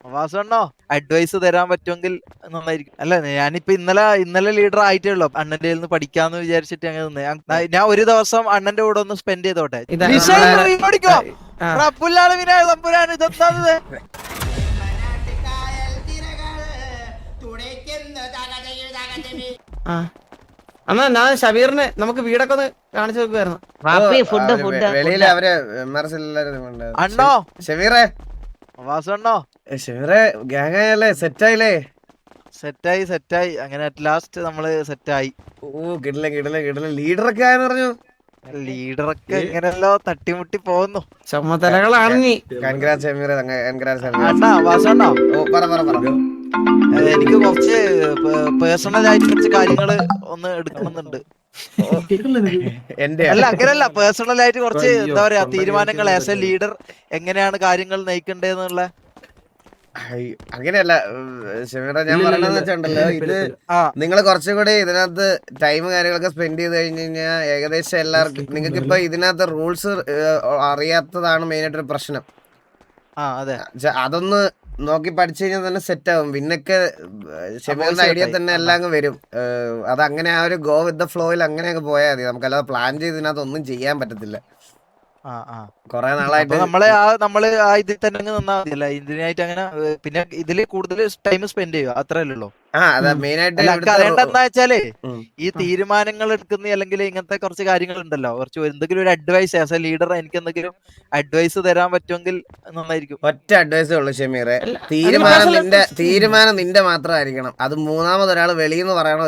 വാസണ്ണോ advice തരാൻ പറ്റുമെങ്കിൽ നന്നായിരിക്കും. അല്ല ഞാനിപ്പോ ഇന്നലെ ലീഡർ ആയിട്ടേ ഉള്ളൂ. അണ്ണന്റെ കയ്യിൽ നിന്ന് പഠിക്കാന്ന് വിചാരിച്ചിട്ട് അങ്ങനെ നിന്ന്. ഞാൻ ഒരു ദിവസം അണ്ണന്റെ കൂടെ ഒന്ന് സ്പെൻഡ് ചെയ്തോട്ടെ. ഇതെന്താ എന്നാ ഞാൻ ഷബീറിനെ നമുക്ക് വീടൊക്കെ ഒന്ന് കാണിച്ചു നോക്കുവായിരുന്നു. വെളിയില് അവര് അണ്ണോ ഷബീറെ വാസണ്ണോ ഷബീറെ ഗ്യാങ്ങായല്ലേ സെറ്റായില്ലേ? സെറ്റായി അങ്ങനെ അറ്റ് ലാസ്റ്റ് നമ്മള് സെറ്റായി. ഓ കിടില ലീഡറൊക്കെ ആയെന്ന് പറഞ്ഞു. ലീഡറൊക്കെ എങ്ങനെയല്ലോ തട്ടിമുട്ടി പോകുന്നു. ചുമതലകളാണ് നീ. കൺഗ്രാറ്റ്സ് ഷബീറെ, കൺഗ്രാറ്റ്സ്. അണ്ണാ വാസണ്ണോ ഓ പറ. എനിക്ക് കുറച്ച് പേഴ്സണൽ ആയിട്ട് കുറച്ച് കാര്യങ്ങള് ഒന്ന് എടുക്കണമെന്നുണ്ട്. അല്ല അങ്ങനെയല്ല, പേഴ്സണൽ ആയിട്ട് കുറച്ച് എന്താ പറയാ തീരുമാനങ്ങൾ ആസ് എ ലീഡർ എങ്ങനെയാണ് കാര്യങ്ങൾ നയിക്കണ്ടേന്നുള്ള. അങ്ങനെയല്ല ഷമീറ, ഞാൻ പറയണെന്ന് വെച്ചിട്ടുണ്ടല്ലോ, ഇത് നിങ്ങൾ കുറച്ചും കൂടി ഇതിനകത്ത് ടൈം കാര്യങ്ങളൊക്കെ സ്പെൻഡ് ചെയ്ത് കഴിഞ്ഞ് കഴിഞ്ഞാൽ ഏകദേശം എല്ലാവർക്കും നിങ്ങൾക്ക് ഇപ്പൊ ഇതിനകത്ത് റൂൾസ് അറിയാത്തതാണ് മെയിൻ ആയിട്ടൊരു പ്രശ്നം. അതൊന്ന് നോക്കി പഠിച്ചു കഴിഞ്ഞാൽ തന്നെ സെറ്റ് ആവും. പിന്നൊക്കെ ഷമീറിന്റെ ഐഡിയ തന്നെ എല്ലാം അങ്ങ് വരും. അതങ്ങനെ ആ ഒരു ഗോ വിത്ത് ദ ഫ്ലോയിൽ അങ്ങനെ അങ്ങ് പോയാൽ മതി. നമുക്കല്ലാതെ പ്ലാൻ ചെയ്ത് ഇതിനകത്ത് ഒന്നും ചെയ്യാൻ പറ്റത്തില്ല. കൊറേ നാളായിട്ട് നമ്മള് ഇതിൽ തന്നെ നിന്നാ മതിയല്ല, ഇതിനായിട്ട് അങ്ങനെ പിന്നെ ഇതില് കൂടുതൽ ടൈം സ്പെൻഡ് ചെയ്യുക അത്രയല്ലോ. അറിയേണ്ടെന്താ വെച്ചാല് ഈ തീരുമാനങ്ങൾ എടുക്കുന്ന അല്ലെങ്കിൽ ഇങ്ങനത്തെ കുറച്ച് കാര്യങ്ങൾ ഉണ്ടല്ലോ, കുറച്ച് എന്തെങ്കിലും ഒരു അഡ്വൈസ് ആസ് എ ലീഡർ എനിക്ക് എന്തെങ്കിലും അഡ്വൈസ് തരാൻ പറ്റുമെങ്കിൽ നന്നായിരിക്കും. ഒറ്റ അഡ്വൈസേ ഉള്ളൂ ഷമീറെ, തീരുമാനം നിന്റെ മാത്രമായിരിക്കണം. അത് മൂന്നാമതൊരാൾ വെളിയെന്ന് പറയണ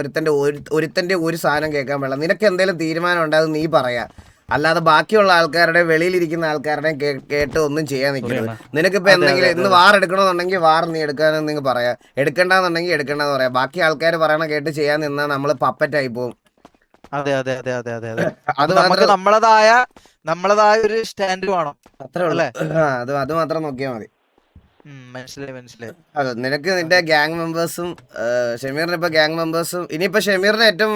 ഒരുത്തന്റെ ഒരു സാധനം കേൾക്കാൻ പാടില്ല. നിനക്ക് എന്തെങ്കിലും തീരുമാനം ഉണ്ടാകും നീ പറയാ, അല്ലാതെ ബാക്കിയുള്ള ആൾക്കാരുടെ വെളിയിലിരിക്കുന്ന ആൾക്കാരുടെ കേട്ട് ഒന്നും ചെയ്യാൻ നിൽക്കരുത്. നിനക്കിപ്പോ എന്തെങ്കിലും ഇന്ന് വാർ എടുക്കണമെന്നുണ്ടെങ്കിൽ വാർ നീ എടുക്കാനെന്ന് നിങ്ങൾ പറയാ, എടുക്കണ്ടെന്നുണ്ടെങ്കിൽ എടുക്കണ്ടെന്ന് പറയാം. ബാക്കി ആൾക്കാർ പറയണ കേട്ട് ചെയ്യാൻ നിന്നാൽ നമ്മള് പപ്പറ്റായി പോകും. അതെ അത് നമുക്ക് നമ്മളതായ ഒരു സ്റ്റാൻഡ് വേണം, അത്രേ ഉള്ളൂ. അത് മാത്രം നോക്കിയാൽ മതി. മനസ്സിലായി. അതെ, നിനക്ക് നിന്റെ ഗ്യാങ് മെമ്പേഴ്സും ഷമീറിന് ഇപ്പൊ ഗ്യാങ് മെമ്പേഴ്സും ഇനിയിപ്പോ ഷമീറിന് ഏറ്റവും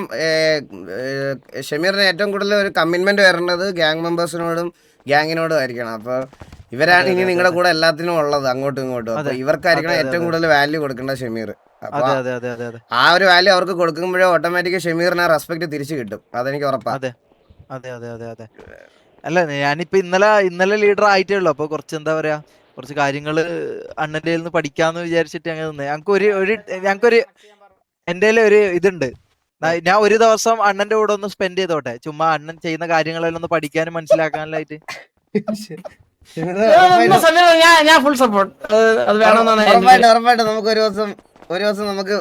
കൂടുതൽ ഒരു കമ്മിറ്റ്മെന്റ് വരേണ്ടത് ഗ്യാങ് മെമ്പേഴ്സിനോടും ഗ്യാങ്ങിനോടും ആയിരിക്കണം. അപ്പൊ ഇവരാണ് ഇനി നിങ്ങളുടെ കൂടെ എല്ലാത്തിനും ഉള്ളത്, അങ്ങോട്ടും ഇങ്ങോട്ടും. അപ്പൊ ഇവർക്കായിരിക്കണം ഏറ്റവും കൂടുതൽ വാല്യൂ കൊടുക്കേണ്ട ഷമീർ. അപ്പൊ ആ ഒരു വാല്യൂ അവർക്ക് കൊടുക്കുമ്പോഴേ ഓട്ടോമാറ്റിക് ഷമീറിന് ആ റെസ്പെക്ട് തിരിച്ചു കിട്ടും. അതെനിക്ക് ഉറപ്പാണ്. അതെ. അല്ല ഞാനിപ്പോ ഇന്നലെ ലീഡർ ആയിട്ടേ ഉള്ളൂ. അപ്പൊ കുറച്ച് എന്താ പറയാ കുറച്ച് കാര്യങ്ങള് അണ്ണന്റെ നിന്ന് പഠിക്കാന്ന് വിചാരിച്ചിട്ട് അങ്ങനെ നിന്ന്. ഞങ്ങൾക്കൊരു എന്റെ ഒരു ഇതുണ്ട്. ഞാൻ ഒരു ദിവസം അണ്ണന്റെ കൂടെ ഒന്ന് സ്പെൻഡ് ചെയ്തോട്ടെ, ചുമ്മാ അണ്ണൻ ചെയ്യുന്ന കാര്യങ്ങളെല്ലാം ഒന്ന് പഠിക്കാനും മനസ്സിലാക്കാനായിട്ട്. ഞാൻ ഫുൾ സപ്പോർട്ട്. ഉറപ്പായിട്ട് നമുക്ക് ഒരു ദിവസം നമുക്ക്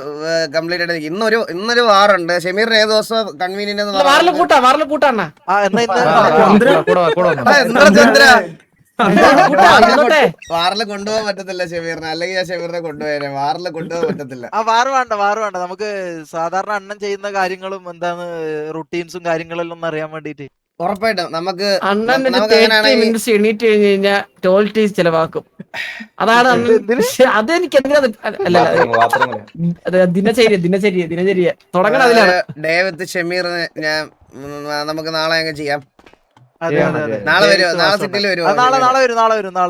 കംപ്ലീറ്റ് ആയിട്ട് ഇന്നൊരു വാറുണ്ട്. ഷമീറിന് ഏത് ദിവസം കൺവീനിയന്റ് വാറില് കൊണ്ടുപോകാൻ പറ്റത്തില്ല ഷമീറിനെ, അല്ലെങ്കിൽ ഞാൻ ഷമീറിനെ കൊണ്ടുപോയാലേ. വാറില് കൊണ്ടുപോകാൻ പറ്റത്തില്ല. വാറ് വേണ്ട. നമുക്ക് സാധാരണ അണ്ണൻ ചെയ്യുന്ന കാര്യങ്ങളും എന്താണ് റുട്ടീൻസും കാര്യങ്ങളെല്ലാം ഒന്ന് അറിയാൻ വേണ്ടിട്ട്. ഉറപ്പായിട്ടും നമുക്ക് എണീറ്റ് കഴിഞ്ഞ് കഴിഞ്ഞാൽ ടോയ്ലറ്റ് ചെലവാക്കും. അതാണ് അതെനിക്ക് ദിനചര്യ തുടങ്ങണം. അതിലാണ് ഡേ വിത്ത് ഷമീറിനെ നമുക്ക് നാളെ അങ്ങ് ചെയ്യാം. നാളെ സിറ്റിയിൽ വരുമോ? നാളെ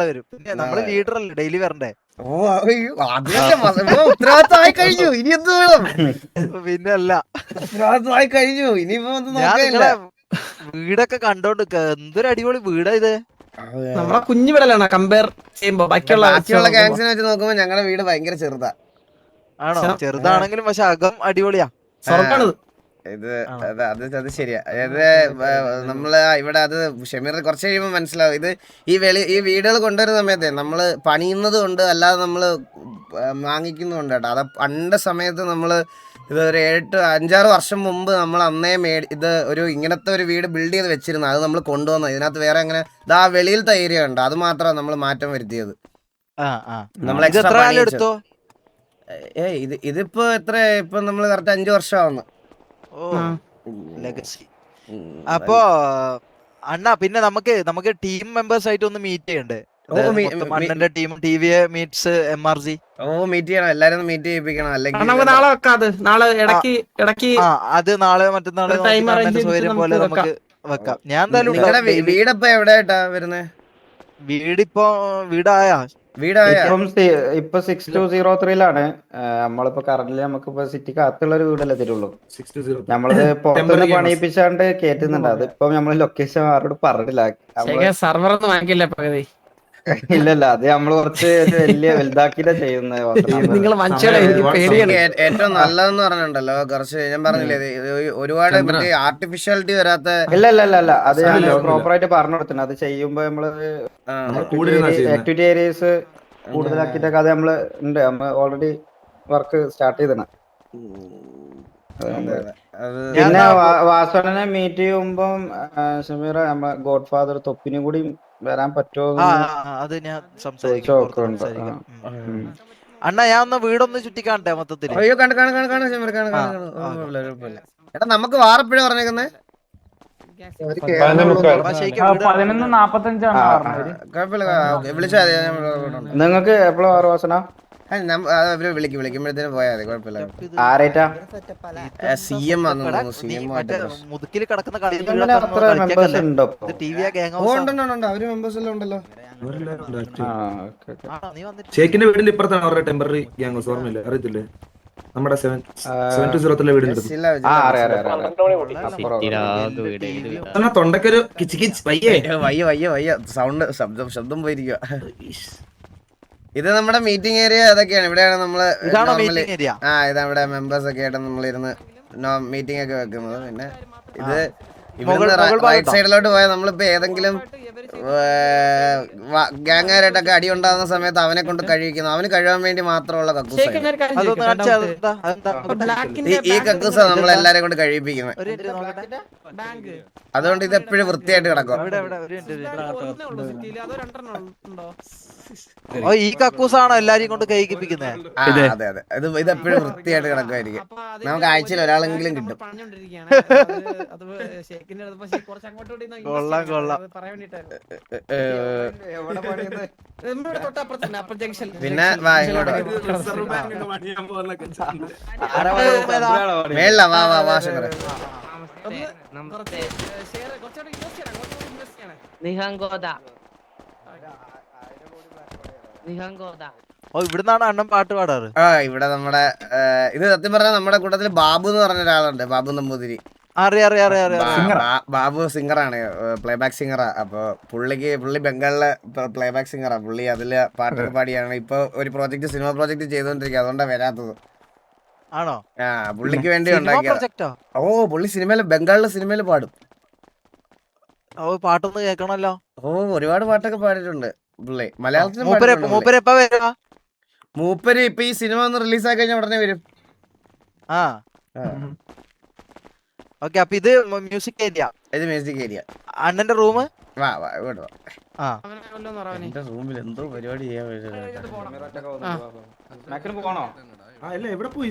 വരും. പിന്നെ നമ്മള് ലീഡർ അല്ലേ, ഡെയിലി വരണ്ടേ. ഉത്തരവാദിത്തമായി കഴിഞ്ഞു, ഇനി എന്ത് വേണം? പിന്നെ അല്ല, ഉത്തരവാദിത്തമായി കഴിഞ്ഞു, ഇനിയിപ്പോ വീടൊക്കെ കണ്ടോണ്ട് എന്തൊരു അടിപൊളി വീടാ ഇത്. നമ്മളെ കുഞ്ഞു വീടല്ലാണ് കമ്പയർ ചെയ്യുമ്പോ ബാക്കിയുള്ള ഗാങ്സിനെ വെച്ച് നോക്കുമ്പോ ഞങ്ങളുടെ വീട് ഭയങ്കര ചെറുതാ. ആണോ? ചെറുതാണെങ്കിലും പക്ഷെ അകം അടിപൊളിയാ. അത് ശരിയാ. നമ്മള് ഇവിടെ അത് ഷമീർ കുറച്ച് കഴിയുമ്പോൾ മനസ്സിലാവും. ഇത് ഈ വീടുകൾ കൊണ്ടുവരുന്ന സമയത്തെ നമ്മള് പണിയുന്നത് കൊണ്ട് അല്ലാതെ നമ്മള് വാങ്ങിക്കുന്നുണ്ട് കേട്ടോ. അത് പണ്ട് സമയത്ത് നമ്മള് ഇത് ഒരു 5-6 വർഷം മുമ്പ് നമ്മൾ അന്നേ ഇത് ഇങ്ങനത്തെ ഒരു വീട് ബിൽഡ് ചെയ്ത് വെച്ചിരുന്നു. അത് നമ്മൾ കൊണ്ടുവന്നത്. ഇതിനകത്ത് വേറെ അങ്ങനെ വെളിയിലത്തെ ഏരിയ ഉണ്ട്, അത് മാത്രമാണ് നമ്മൾ മാറ്റം വരുത്തിയത്. നമ്മൾ ഇതിപ്പോ ഇപ്പൊ നമ്മള് കറക്റ്റ് 5 വർഷം ആവുന്നു. അപ്പൊ അണ്ണാ പിന്നെ നമുക്ക് ടീം മെമ്പേഴ്സ് ആയിട്ട് ഒന്ന് മീറ്റ് ചെയ്യണ്ടേ? അണ്ണന്റെ ടീമും TVA മീറ്റ്സ് MRG. മീറ്റ് ചെയ്യണം, എല്ലാരും മീറ്റ് ചെയ്യിപ്പിക്കണം. അല്ലെങ്കിൽ നാളെ അത് നാളെ മറ്റന്നാള് സൗകര്യം പോലെ നമുക്ക് വെക്കാം. ഞാൻ എന്തായാലും വീടപ്പോ എവിടെയായിട്ടാ വരുന്നേ? വീടായാ വീടായ ഇപ്പൊ 6203 നമ്മളിപ്പോ കറന്റ് നമുക്കിപ്പോ സിറ്റിക്ക് അകത്തുള്ള ഒരു വീടല്ലേ തരുള്ളൂ. നമ്മളത് പുറത്തുനിന്ന് പണിയിപ്പിച്ചാണ്ട് കേറ്റുന്നുണ്ട്. അതിപ്പോ നമ്മള് ലൊക്കേഷൻ ആരോട് പറഞ്ഞിട്ടില്ല. സർവർ ഒന്നും വാങ്ങിക്കില്ല പകുതി. ഇല്ലല്ല, അത് നമ്മള് കുറച്ച് വലിയ വലുതാക്കിയിട്ടാ ചെയ്യുന്നത്. നിങ്ങൾ മനുഷ്യരെ എനിക്ക് പേടിയാണ്. ഏറ്റവും നല്ലതെന്ന് പറഞ്ഞിട്ടുണ്ടല്ലോ, കുറച്ച് ഞാൻ പറഞ്ഞില്ലേ, ഒരുപാട് മറ്റേ ആർട്ടിഫിഷ്യാലിറ്റി വരാത്ത. ഇല്ല, അത് ഞാൻ പ്രോപ്പറായിട്ട് പറഞ്ഞു കൊടുത്തിട്ടുണ്ട്. അത് ചെയ്യുമ്പോ നമ്മള് ആക്ടിവിറ്റി ഏരിയസ് കൂടുതലാക്കിയിട്ടൊക്കെ അത് നമ്മള് ഉണ്ട്. നമ്മൾ ഓൾറെഡി വർക്ക് സ്റ്റാർട്ട് ചെയ്തണം. പിന്നെ വാസവനെ മീറ്റ് ചെയ്യുമ്പം ഷമീറ നമ്മളെ ഗോഡ് ഫാദർ തൊപ്പിനും കൂടി വരാൻ പറ്റുമോ അത് ഞാൻ സംസാരിക്കാം. അണ്ണ ഞാൻ ഒന്ന് വീടൊന്ന് ചുറ്റിക്കാണട്ടെ മൊത്തത്തില്. അയ്യോ എടാ നമുക്ക് വാറപ്പഴ പറഞ്ഞേക്കുന്നേ. 11:45 കുഴപ്പമില്ല, വിളിച്ചാൽ നിങ്ങൾക്ക് എപ്പോഴും 6 വാസന അവര് വിളിക്കുമ്പോഴത്തേനും പോയാൽ മതി. കുഴപ്പമില്ല. ആരേറ്റാ CM മുതുക്കില് കിടക്കുന്ന അവര് മെമ്പേഴ്സ് എല്ലാം ഉണ്ടല്ലോ. ഷേക്കിന്റെ വീടിന്റെ ഇപ്പുറത്താണ് അവരുടെ ടെമ്പററി ഗ്യാങ് ഹൗസ്. ഓർമ്മയില്ല, അറിയത്തില്ലേ? നമ്മുടെ 720 വീടിന്റെ തൊണ്ടക്കൊരു കിച്ച് കിച്ച് വയ്യ ശബ്ദം പോയിരിക്കുക. ഇത് നമ്മുടെ മീറ്റിംഗ് ഏരിയ അതൊക്കെയാണ്. ഇവിടെയാണ് നമ്മള് ഇതാ ഇവിടെ മെമ്പേഴ്സ് ഒക്കെ ആയിട്ട് നമ്മളിരുന്ന് മീറ്റിംഗ് ഒക്കെ വെക്കുന്നത്. പിന്നെ ഇത് റൈറ്റ് സൈഡിലോട്ട് പോയാൽ നമ്മളിപ്പോ ഏതെങ്കിലും ഗ്യാങ്ങാരായിട്ടൊക്കെ അടി ഉണ്ടാകുന്ന സമയത്ത് അവനെ കൊണ്ട് കഴിവിക്കുന്നു. അവന് കഴിവാൻ വേണ്ടി മാത്രമുള്ള കക്കൂസ. ഈ കക്കൂസ നമ്മളെല്ലാരെ കൊണ്ട് കഴിപ്പിക്കുന്നത്. അതുകൊണ്ട് ഇത് എപ്പോഴും വൃത്തിയായിട്ട് കിടക്കും. ഈ കക്കൂസാണോ എല്ലാരെയും കൊണ്ട് കഴിപ്പിക്കുന്നത്? അതെ. ഇത് എപ്പോഴും വൃത്തിയായിട്ട് കിടക്കുമായിരിക്കും. നമുക്ക് ആഴ്ചയിൽ ഒരാളെങ്കിലും കിട്ടും. പിന്നെ മേളില വാ ശങ്കര. ഇവിടുന്നാണ് അണ്ണൻ പാട്ട് പാടാറ്. ഇവിടെ നമ്മുടെ ഇത് സത്യം പറഞ്ഞാൽ നമ്മുടെ കൂട്ടത്തിൽ ബാബു എന്ന് പറഞ്ഞ ഒരാളുണ്ട്. ബാബു നമ്പൂതിരി. ബാബു സിംഗറാണ്, പ്ലേബാക്ക് സിംഗറാ. അപ്പൊ പുള്ളി ബംഗാളിലെ പ്ലേബാക്ക് സിംഗറാ. പുള്ളി അതില് പാട്ടൊക്കെ പാടിയാണ് ഇപ്പൊ ഒരു സിനിമ പ്രോജക്ട് ചെയ്തോണ്ടിരിക്കുക. അതുകൊണ്ടാണ് വരാത്തത്. ആണോ? പുള്ളിക്ക് വേണ്ടി ഉണ്ടാക്കിയ. പുള്ളി ബംഗാളിലെ സിനിമയില് പാടും. പാട്ടൊന്ന് കേൾക്കണല്ലോ. ഒരുപാട് പാട്ടൊക്കെ പാടിയിട്ടുണ്ട് പുള്ളി. മലയാളത്തിൽ മൂപ്പര് ഇപ്പൊ ഈ സിനിമ ഒന്ന് റിലീസാക്കി കഴിഞ്ഞാൽ ഉടനെ വരും. ഓക്കെ, അപ്പൊ ഇത് മ്യൂസിക് ഏരിയ. ഇത് മ്യൂസിക് ഏരിയ. അണ്ണന്റെ റൂം വാ ഇങ്ങോട്ട് വാ. എന്റെ റൂമിൽ എന്തോ പരിപാടി ചെയ്യാൻ പോണോ? എവിടെ പോയി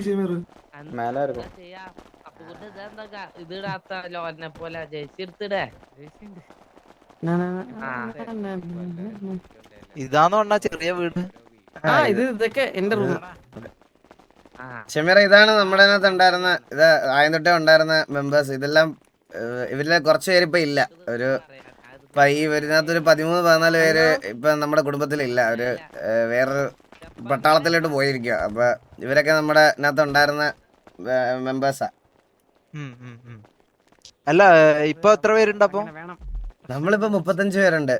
ഇതാന്ന് പറഞ്ഞ ചെറിയ വീട്. ഇതൊക്കെ എന്റെ റൂം. ഷമീറ, ഇതാണ് നമ്മുടെ അതിനകത്ത് ഉണ്ടായിരുന്ന, ഇത് ആദ്യം തൊട്ടേ ഉണ്ടായിരുന്ന മെമ്പേഴ്സ്. ഇതെല്ലാം ഇവരിലെ കുറച്ച് പേര് ഇപ്പൊ ഇല്ല. ഈ ഇതിനകത്തൊരു 13-14 പേര് ഇപ്പൊ നമ്മുടെ കുടുംബത്തിലില്ല. അവര് വേറൊരു പട്ടാളത്തിലോട്ട് പോയിരിക്കുക. അപ്പൊ ഇവരൊക്കെ നമ്മുടെ അതിനകത്ത് ഉണ്ടായിരുന്ന മെമ്പേഴ്സാ. അല്ല, ഇപ്പൊ എത്ര പേരുണ്ട്? അപ്പൊ നമ്മളിപ്പോ 35 പേരുണ്ട്.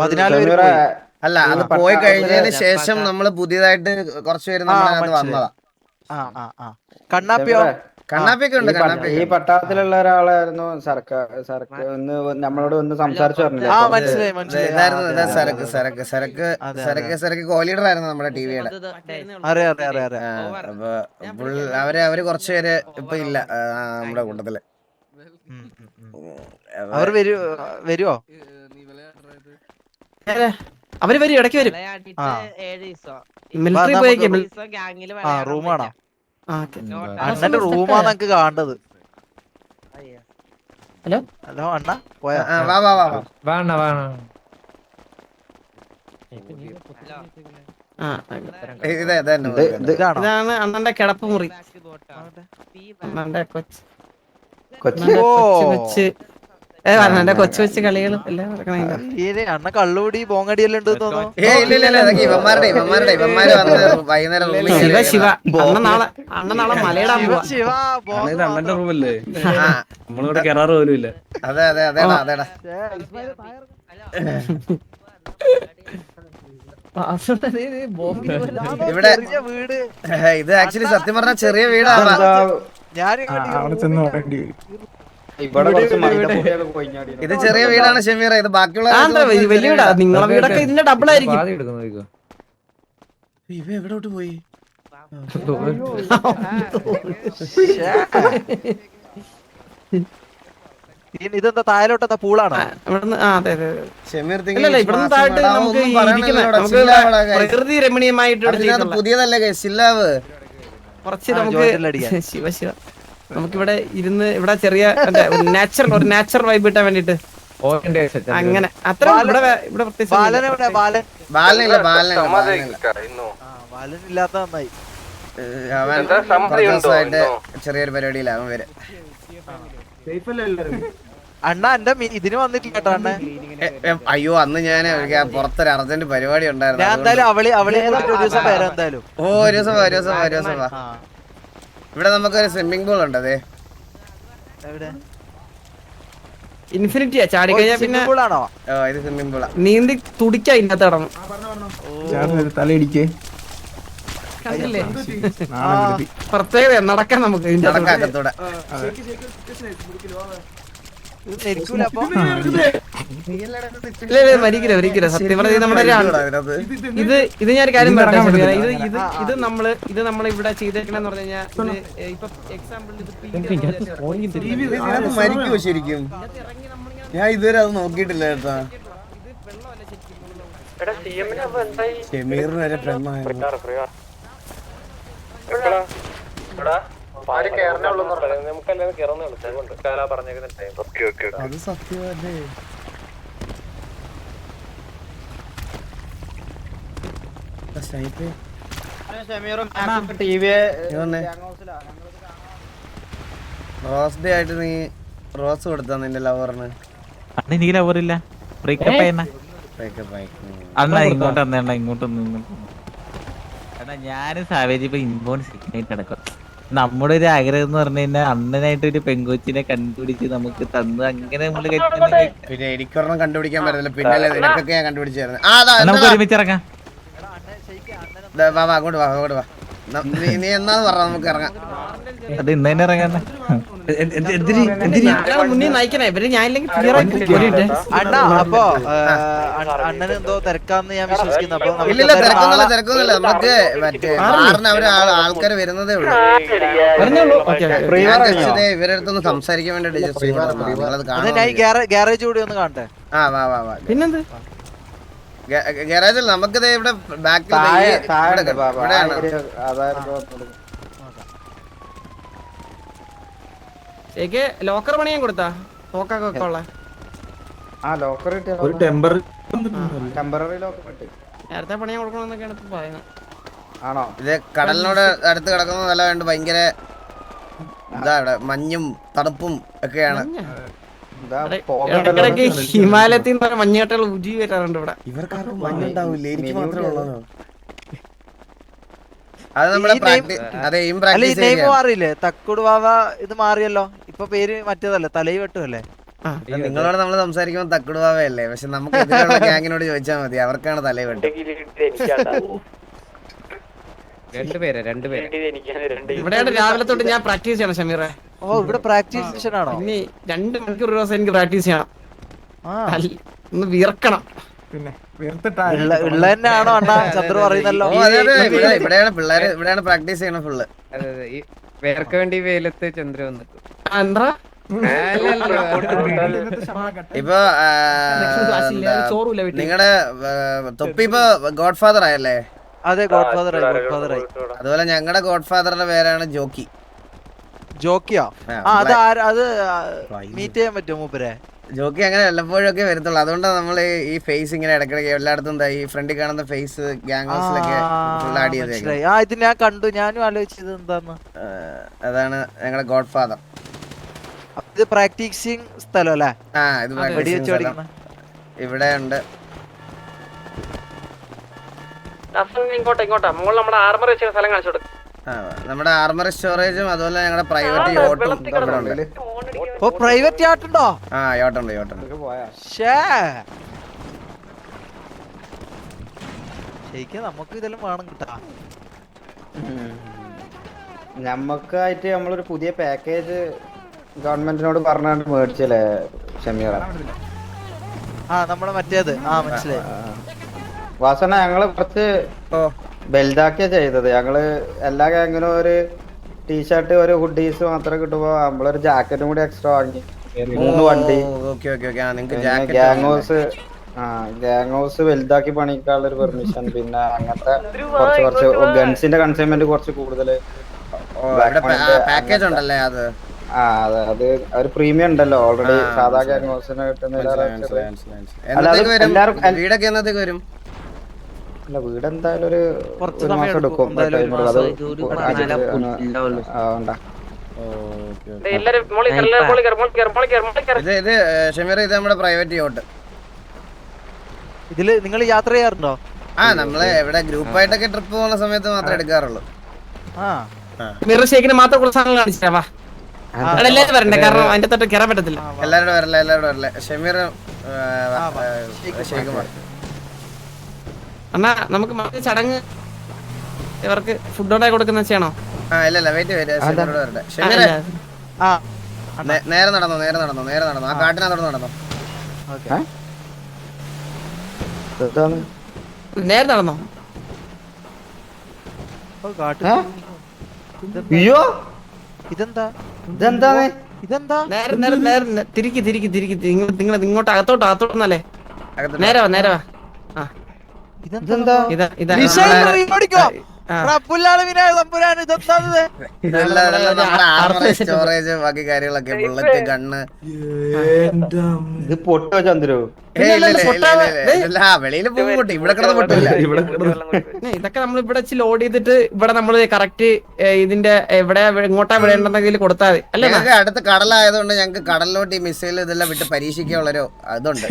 14 പേര് അല്ല, അത് പോയി കഴിഞ്ഞതിന് ശേഷം നമ്മള് പുതിയതായിട്ട് കുറച്ച് പേര് നമ്മളതിനകത്ത് വന്നതാ. കണ്ണാപ്പിയോ? കണ്ണാപ്പിയൊക്കെ ഉണ്ട്. ഈ പട്ടാളത്തിലുള്ള ഒരാളായിരുന്നു നമ്മളോട് ഒന്ന് സംസാരിച്ചു സരക്ക് കോ-ലീഡർ ആയിരുന്നു നമ്മുടെ ടിവിയുടെ. അപ്പൊ അവര് കുറച്ച് പേര് ഇപ്പൊ ഇല്ല നമ്മുടെ കൂട്ടത്തില്. അവര് വരുവോ? അവര് വരും, ഇടയ്ക്ക് വരും. മിലിറ്ററി പോയേക്കും. റൂമാണോ? അണ്ണന്റെ റൂമാണ് എനിക്ക് കാണേണ്ടത്. ഹലോ അണ്ണ, പോയാ? ഇതാണ് അണ്ണന്റെ കിടപ്പ് മുറി. അണ്ണന്റെ കൊച്ച് എന്റെ കൊച്ചു കൊച്ചു കളികളും എല്ലാം നടക്കണ അണ്ണ കള്ളുകൂടി ബോങ്ങടി എല്ലാം ഉണ്ട് തോന്നുന്നു. ഇല്ല ഇതൊക്കെ ഇവന്മാര് വന്ന് വൈകുന്നേരം റൂമിൽ ശിവ കയറി ശിവ അണ്ണ നാളെ മലയിടാൻ പോവാ. ശിവ ബോങ് അണ്ണന്റെ റൂമല്ലേ ആ, നമ്മളിവിടെ കയറാറ് പോലും ഇല്ല. അതേടാ ഇവിടെ ചെറിയ വീട്. ഇത് ആക്ച്വലി സത്യം പറഞ്ഞ ചെറിയ വീടാണ്. ഞാൻ ഇവിടെ കുറച്ച് മൈദപ്പൊടിയൊക്കെ കൊഴിഞ്ഞാടി. ഇത് ചെറിയ വീടാണ് ഷമീറ. ഇത് ബാക്കിയുള്ള വലിയ വീടാ. നിങ്ങളെ വീടൊക്കെ ഇതിന്റെ ഡബിൾ ആയിരിക്കും. ഇവ എവിടോട്ട് പോയി? ഇതെന്താ താഴോട്ടെന്താ പൂളാണോ? ഇവിടുന്ന് അതെ അതെ അതെ. ഷമീർ അല്ലല്ല ഇവിടുന്ന് താഴോട്ട് നമുക്ക് നമുക്ക് പ്രകൃതി രമണീയമായിട്ട് എടുത്തിട്ടുള്ള പുതിയതല്ലേ സില്ലാവ്. കുറച്ച് ആ, നമുക്ക് ജോയിന്റിൽ അടിക്കാൻ. ശിവ ശിവ നമുക്കിവിടെ ഇരുന്ന് ഇവിടെ ചെറിയ ഒരു നാച്ചുറൽ വൈബ് കിട്ടാൻ വേണ്ടിട്ട് അങ്ങനെ അത്ര ഇവിടെ ഇവിടെ പ്രത്യേകിച്ച് ബാലൻ എവിടെ? ബാലൻ ബാലനില്ല ബാലൻ ഇല്ലാത്ത നന്നായി. അവൻ കുറച്ച് ദിവസമായിട്ട് ചെറിയൊരു പരിപാടിയില്ല അവൻ വരെ. അണ്ണ എന്റെ ഇതിന് വന്നിട്ടില്ല കേട്ടോ അണ്ണ. അയ്യോ അന്ന് ഞാൻ പുറത്തൊരു അർജന്റ് പരിപാടി ഞാൻ ഉണ്ടായിരുന്നു. എന്തായാലും അവളെ ഒരു ദിവസം വരാം എന്തായാലും. ഒരു ദിവസം വാ. ഇവിടെ നമുക്കൊരു സ്വിമ്മിംഗ് പൂൾ ഉണ്ട്. അതെ എവിടെ? ഇൻഫിനിറ്റിയാ ചാടി കഴിഞ്ഞാ പിന്നെ പൂളാണോ? ഇത് സ്വിമ്മിംഗ് പൂളാ. നീന്തി തുടിക്കാ ഇതിനകത്ത് ഇടണം. തലയിടിക്കേ കണ്ടില്ലേ പ്രത്യേകത നടക്കാൻ നമുക്ക് ഇതിന്റെ അകത്ത്. നടക്കാക്കത്തൂടെ ഇത് നെരിക്കൂല അപ്പൊ? ഇല്ല മരിക്കില്ല സത്യം പറഞ്ഞ നമ്മുടെ ഒരു ഇത് ഞാൻ ഒരു കാര്യം പറയട്ടെ. ഇത് നമ്മൾ ഇവിടെ ചെയ്തേക്കണെന്ന് പറഞ്ഞു കഴിഞ്ഞാൽ ഇപ്പൊ എക്സാമ്പിൾ ഇതിനകത്ത് മരിക്കുവോ ശരിക്കും? ഞാൻ ഇതുവരെ അത് നോക്കിയിട്ടില്ല കേട്ടാ. ഷമീറിന് വരെ പ്രേമമായിരുന്നു. അത് സത്യമല്ലേ? റോസ് ഡേ ആയിട്ട് നീ റോസ് കൊടുത്താ നിന്റെ ലവറിന്? എനിക്ക് ലവറില്ല, ബ്രേക്കപ്പ് ആയി. Breakup ആയി. അണ്ണ ഇങ്ങോട്ട് വന്നേണ്ട, ഇങ്ങോട്ട് അണ്ണാ ഞാനും സാവേജ് ഇപ്പൊ ഇൻബോൺ സിഗ്നേറ്റ് നടക്കും. നമ്മുടെ ഒരു ആഗ്രഹം എന്ന് പറഞ്ഞു കഴിഞ്ഞാൽ അണ്ണനായിട്ട് ഒരു പെങ്കൊച്ചിനെ കണ്ടുപിടിച്ച് നമുക്ക് തന്ന് അങ്ങനെ നമ്മള് പിന്നെ എനിക്കൊരെണ്ണം കണ്ടുപിടിക്കാൻ പറ്റില്ല. പിന്നെ നിനക്കൊക്കെ ഞാൻ കണ്ടുപിടിച്ചായിരുന്നു. നമുക്ക് ഒരുമിച്ച് ഇറങ്ങാം. അങ്ങോട്ട് വാ. നീ എന്നാന്ന് പറഞ്ഞ നമുക്ക് ഇറങ്ങാം. അത് ഇന്ന് തന്നെ ഇറങ്ങാൻ. മുന്നിൽ നയിക്കണേ ഇവര് ഞാൻ ഇല്ലെങ്കിൽ ക്ലിയർ ആക്കി. അണ്ണ അപ്പൊ അണ്ണന് എന്തോ തിരക്കാന്ന് ഞാൻ വിശ്വസിക്കുന്നു. അപ്പൊ ഇല്ലില്ല, തിരക്കൊന്നുമില്ല. നമുക്ക് മറ്റേ മാറിന് ആൾക്കാർ വരുന്നതേ ഉള്ളൂ. ഇവരുടെ അടുത്തൊന്ന് സംസാരിക്കാൻ വേണ്ടി ഞാൻ ഗ്യാരേജ് കൂടി ഒന്ന് കാണട്ടെ. വാ. പിന്നെന്ത് ഗാരേജിൽ നമുക്കിത് ഇവിടെ ബാക്കിൽ ശരിക്ക് ലോക്കർ പണിയാൻ കൊടുത്താ നോക്കൊക്കെ ഉള്ള ഒരു ടെമ്പററി നേരത്തെ പണിയാൻ കൊടുക്കണമെന്നൊക്കെയാണ് ഇപ്പൊ പറയുന്നത്. ആണോ? ഇത് കടലിനോട് അടുത്ത് കിടക്കുന്ന സ്ഥലമുണ്ട്. ഭയങ്കര ഇതാ ഇവിടെ മഞ്ഞും തണുപ്പും ഒക്കെയാണ്. ഇടയ്ക്കിടയ്ക്ക് ഹിമാലയത്തിൽ നിന്ന് മഞ്ഞുകട്ടകൾ ഉരുകി വരാറുണ്ട് ഇവിടെ. ഇവർക്കാർക്കും മഞ്ഞുണ്ടാവില്ല, എനിക്ക് മാത്രമേ ഉള്ളതോ? അത് നമ്മളെ മാറിയില്ലേ? തക്കുട് വാവ ഇത് മാറിയല്ലോ. ഇപ്പൊ പേര് മറ്റേതല്ലേ, തലയി വെട്ടുമല്ലേ? നിങ്ങളോട് നമ്മൾ സംസാരിക്കുമ്പോൾ തക്കുടുവാവയല്ലേ, പക്ഷെ നമുക്ക് ഇതിലുള്ള ഗ്യാങ്ങിനോട് ചോദിച്ചാൽ മതി, അവർക്കാണ് തലയി വെട്ട്. ഇവിടെയാണ് രാവിലെ തൊട്ട് ഞാൻ പ്രാക്ടീസ് ചെയ്യണം ഷമീറെ. ഓ ഇവിടെ പ്രാക്ടീസ് സെഷൻ ആണോ? ഇനി 2 മണിക്കൂർ ദിവസം എനിക്ക് പ്രാക്ടീസ് ചെയ്യണം. ഒന്ന് വിയർക്കണം. പിന്നെ ഉള്ള തന്നെയാണോ അണ്ണാ? ചന്ദ്ര പറയുന്നല്ലോ. ഇവിടെയാണ് പ്രാക്ടീസ് ചെയ്യണം ഫുള്ള്. വേർക്ക് വേണ്ടി വെയിലത്ത് ചന്ദ്ര വന്നിട്ട് എന്താ ഇപ്പൊ ചോറൂല വീട്ടിൽ. നിങ്ങളുടെ തൊപ്പി ഇപ്പൊ ഗോഡ് ഫാദർ ആയല്ലേ? അതെ, ഗോഡ് ഫാദർ ആയി. അതുപോലെ ഞങ്ങളുടെ ഗോഡ് ഫാദറിന്റെ പേരാണ് ജോക്കി. ജോക്കിയോ? അത് മീറ്റ് ചെയ്യാൻ പറ്റുമോ മൂപ്പരെ? ജോക്കി അങ്ങനെ വല്ലപ്പോഴും ഒക്കെ വരത്തുള്ളൂ. അതുകൊണ്ടാണ് നമ്മൾ ഈ ഫേസ് ഇങ്ങനെ ഇടയ്ക്കിടയ്ക്ക് എല്ലായിടത്തും ഈ ഫ്രണ്ടിൽ കാണുന്ന ഫേസ് ഗ്യാങ്സിലൊക്കെ ആഡ് ചെയ്തേക്കുന്നത്. ഇത് ഞാൻ കണ്ടു, ഞാനും ആലോചിച്ചത് എന്താന്ന്. അതാണ് ഞങ്ങളുടെ ഗോഡ് ഫാദർ. ഇത് പ്രാക്ടീസിങ് സ്ഥലം അല്ലേ? ആ ഇത് അതെ. വെടി practicing വെച്ച് സ്ഥലം. പഠിക്കുന്ന. ഇവിടെ ഉണ്ട്. ഇങ്ങോട്ടാ മുകളിൽ നമ്മുടെ ആർമർ വെച്ച സ്ഥലം കാണിച്ചു കൊടുക്കും. നമ്മുടെ ആർമർ സ്റ്റോറേജും അതുപോലെ ഞങ്ങളുടെ പ്രൈവറ്റ് യോട്ടും ഇവിടെ ഉണ്ട്. ഓ പ്രൈവറ്റ് യാട്ട് ഉണ്ടോ? ആ യോട്ടുണ്ട്. ശ്ശേ. ശരിക്കും നമുക്ക് ഇതെല്ലാം വേണം കിട്ടാ. ഞമ്മക്കായിട്ട് നമ്മളൊരു പുതിയ പാക്കേജ് ഗവൺമെന്റിനോട് പറഞ്ഞാണ്ട് മേടിച്ചല്ലേ ഷമീറ? നമ്മളെ മറ്റേത് മനസ്സിലായി. വാസന ഞങ്ങള് കുറച്ച് ബെൽഡാക്കിയാ ചെയ്തത്. ഞങ്ങള് എല്ലാ ഗാങ്ങിനും ഒരു ടീഷർട്ട് ഒരു ഹുഡീസ് മാത്രം കിട്ടുമ്പോ നമ്മളൊരു ജാക്കറ്റും കൂടി എക്സ്ട്രാ വാങ്ങി 3 വണ്ടി ഗ്യാങ് ഹൗസ് വലുതാക്കി പണിക്കാനുള്ള ഒരു പെർമിഷൻ, പിന്നെ അങ്ങനത്തെ കുറച്ച് ഗൺസിന്റെ കൺസൈൻമെന്റ് കുറച്ച് കൂടുതൽ പാക്കേജ് ഉണ്ടല്ലേ അത്. അതെ അത് ഒരു പ്രീമിയം ഉണ്ടല്ലോ ഓൾറെഡി സാധാ ഗ്യാങ് ഹൗസിന് കിട്ടുന്ന. വീടൊക്കെ എന്നത്തേക്ക് വരും? അല്ല വീട് എന്തായാലും ഒരു മാസം എടുക്കും. ഇത് ഷമീർ ഇത് നമ്മുടെ പ്രൈവറ്റ് യോട്ട്. ഇതില് നിങ്ങൾ യാത്ര ചെയ്യാറുണ്ടോ? നമ്മള് ഇവിടെ ഗ്രൂപ്പായിട്ടൊക്കെ ട്രിപ്പ് പോകുന്ന സമയത്ത് മാത്രമേ എടുക്കാറുള്ളൂ. മിറർ ഷേക്കിന് മാത്രം കുറച്ച് സാധനങ്ങൾ കാണിച്ചാ വാ. എല്ലാവരും വരണ്ടേ, കാരണം അതിന്റെ തൊട്ട് കയറാൻ പറ്റത്തില്ല. എല്ലാവരോടും വരല്ലേ. ഷമീർ ഷേഖുമാർ. അണ്ണാ നമുക്ക് മറ്റേ ചടങ്ങ് ഇവർക്ക് ഫുഡ് ഉണ്ടായി കൊടുക്കുന്ന ചെയ്യണോ? ഇല്ല വെയിറ്റ് ഷമീറോട് വരട്ടെ. ഷമീറെ നേരെ നടന്നോ. ആ കാട്ടിനകത്തോട് നടന്നോ. നേരെ നടന്നോ. അയ്യോ ഇതെന്താ? നേരെ തിരിക്ക് നിങ്ങൾ ഇങ്ങോട്ട് അകത്തോട്ടല്ലേ. നേരെ വാ. ഇതെന്താ? ഇതാ സ്റ്റോറേജ് ബാക്കി കാര്യങ്ങളൊക്കെ ബുള്ളറ്റ് ഗണ്ണ് ഇത് പൊട്ടോ ചന്ദ്രു? വെളിയിൽ പോകും പൊട്ടി, ഇവിടെ കിടന്ന് പൊട്ടില്ല. ഇതൊക്കെ നമ്മൾ ഇവിടെ വെച്ച് ലോഡ് ചെയ്തിട്ട് ഇവിടെ നമ്മള് കറക്റ്റ് ഇതിന്റെ എവിടെ ഇങ്ങോട്ടാ വിടേണ്ടെന്നെങ്കിൽ കൊടുത്താൽ മതി അല്ലേ? ഞങ്ങൾക്ക് അടുത്ത് കടലായതുകൊണ്ട് ഞങ്ങൾക്ക് കടലിലോട്ട് ഈ മിസൈൽ ഇതെല്ലാം വിട്ട് പരീക്ഷിക്കാനുള്ളൊരു അതുണ്ട്.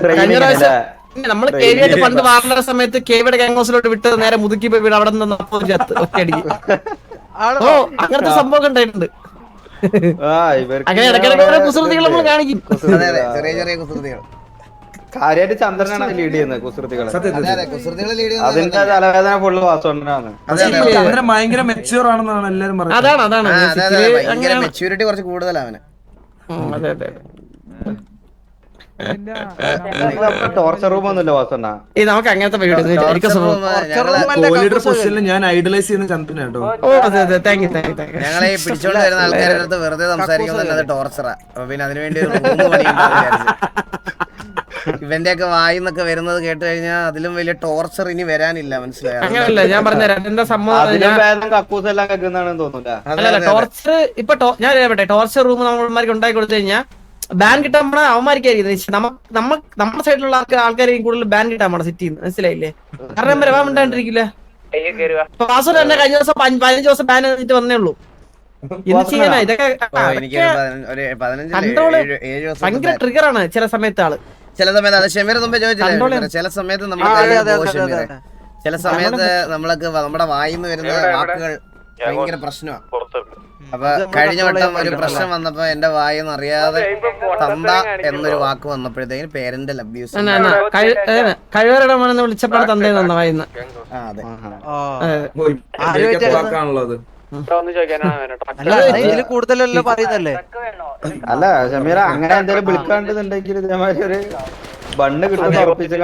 കഴിഞ്ഞ പ്രാവശ്യം നമ്മള് കേവിയായിട്ട് പണ്ട് വാർന്ന സമയത്ത് കേവിയുടെ ഗ്യാങ് ഹൗസിലോട്ട് വിട്ട് നേരെ മുതുക്കി പോയി വീട് അവിടെ നിന്ന് ഒറ്റയടിക്ക്. ഓ അങ്ങനത്തെ സംഭവം ഉണ്ടായിട്ടുണ്ട്. അങ്ങനെ ഇടയ്ക്കിടയ്ക്ക് കുസൃതികൾ നമ്മൾ കാണിക്കും. ചെറിയ കുസൃതികൾ. കാര്യമായിട്ട് ചന്ദ്രനാണ് ലീഡ് ചെയ്യുന്നത് കുസൃതികളെ. കുസൃതികൾ ലീഡ് അതിന്റെ തലവേദന ഫുള്ള് വാസോണ്ടനാണ്. ചന്ദ്രൻ ഭയങ്കര മെച്യൂർ ആണെന്നാണ് എല്ലാരും പറയുന്നത്. അതാണ് ഭയങ്കര മെച്യൂരിറ്റി കുറച്ച് കൂടുതലാണ് അവന്. അതെ ടോർച്ചർ റൂം ഒന്നുമില്ല വാസണ്ണ. നമുക്ക് അങ്ങനത്തെ ഞാൻ ഐഡലൈസ് ചെയ്യുന്ന ചന്ദ്രൻ കേട്ടോ. ഞങ്ങളെ പിടിച്ചോണ്ട് വരുന്ന ആൾക്കാരുടെ അടുത്ത് വെറുതെ സംസാരിക്കുന്നത് അത് ടോർച്ചറാ. അപ്പൊ പിന്നെ അതിനുവേണ്ടി ഒരു റൂം ഇവന്റെ ഒക്കെ വായിന്നൊക്കെ വരുന്നത് കേട്ട് കഴിഞ്ഞാൽ അതിലും വലിയ ടോർച്ചർ ഇനി വരാനില്ല. മനസ്സിലായോ? അങ്ങനല്ല ഞാൻ പറഞ്ഞ സംഭവം കക്കൂസെല്ലാം കേൾക്കുന്നതാണെന്ന് തോന്നൂല. അല്ലല്ല ടോർച്ചർ ഇപ്പൊ ഞാൻ പറയട്ടെ, ടോർച്ചർ റൂം നമ്മൾമാർക്ക് ഉണ്ടാക്കി കൊടുത്തു കഴിഞ്ഞാൽ ബാൻ കിട്ടാൻ നമ്മളെ അവന്മാർക്കായിരിക്കും. നമ്മുടെ സൈഡിലുള്ള ആൾക്കാരെയും കൂടുതൽ ബാൻ കിട്ടാൻ നമ്മുടെ സിറ്റിന്ന്. മനസ്സിലായില്ലേ? കാരണം വരാൻ ഉണ്ടാണ്ടിരിക്കില്ല. പാസ്വേഡ് തന്നെ കഴിഞ്ഞ ദിവസം 15 ദിവസം ബാൻ ചെയ്തിട്ട് വന്നേ ഉള്ളൂ. എന്ത് ചെയ്യാനാ ഇതൊക്കെ? ഭയങ്കര ട്രിഗർ ആണ് ചില സമയത്ത് ആള്. ചില സമയത്ത് അത് ഷമീർ മുമ്പേ ചോദിച്ചില്ല. ചില സമയത്ത് ചില സമയത്ത് നമ്മളൊക്കെ നമ്മുടെ വായിന്ന് വരുന്ന വാക്കുകൾ ഭയങ്കര പ്രശ്നമാണ്. അപ്പൊ കഴിഞ്ഞ വട്ടം ഒരു പ്രശ്നം വന്നപ്പോ എന്റെ വായിന്ന് അറിയാതെ തന്ത എന്നൊരു വാക്ക് വന്നപ്പോഴത്തേക്കും പേരന്റൽ അബ്യൂസ് കഴിവറടമാണെന്ന് വിളിച്ചപ്പോൾ തന്തേ തന്ന വായിന്ന്. കൂടുതലല്ലോ പറയുന്നല്ലേ. അല്ല ഷമീറ അങ്ങനെ എന്തെങ്കിലും വിളിക്കാണ്ടെന്നുണ്ടെങ്കിൽ ഇതേമാതിരി ഒരു ബണ്ണ് കിട്ടുന്ന ഉറപ്പിച്ചാൽ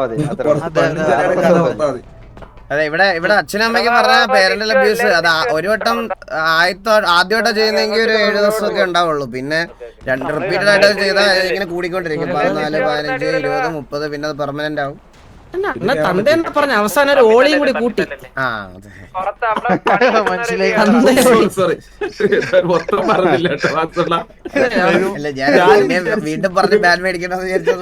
മതി. അതെ ഇവിടെ അച്ഛനും അമ്മയ്ക്കും പറഞ്ഞ പേരന്റൽ അബ്യൂസ് അത് ഒരു വട്ടം ആദ്യമായിട്ടാ ചെയ്യുന്നെങ്കിൽ ഒരു 7 ദിവസമൊക്കെ ഉണ്ടാവുള്ളൂ. പിന്നെ റിപ്പീറ്റഡ് ആയിട്ട് ചെയ്താൽ ഇങ്ങനെ കൂടിക്കൊണ്ടിരിക്കും. 14, 15, 20, 30 പിന്നെ അത് പെർമനന്റ് ആവും. തന്തേന്ന് പറഞ്ഞ അവസാനം ഒരു ഓളിയും കൂടി കൂട്ടി. അല്ല ഞാൻ വീണ്ടും പറഞ്ഞ് ബാൻ മേടിക്കണമെന്ന് വിചാരിച്ചത്.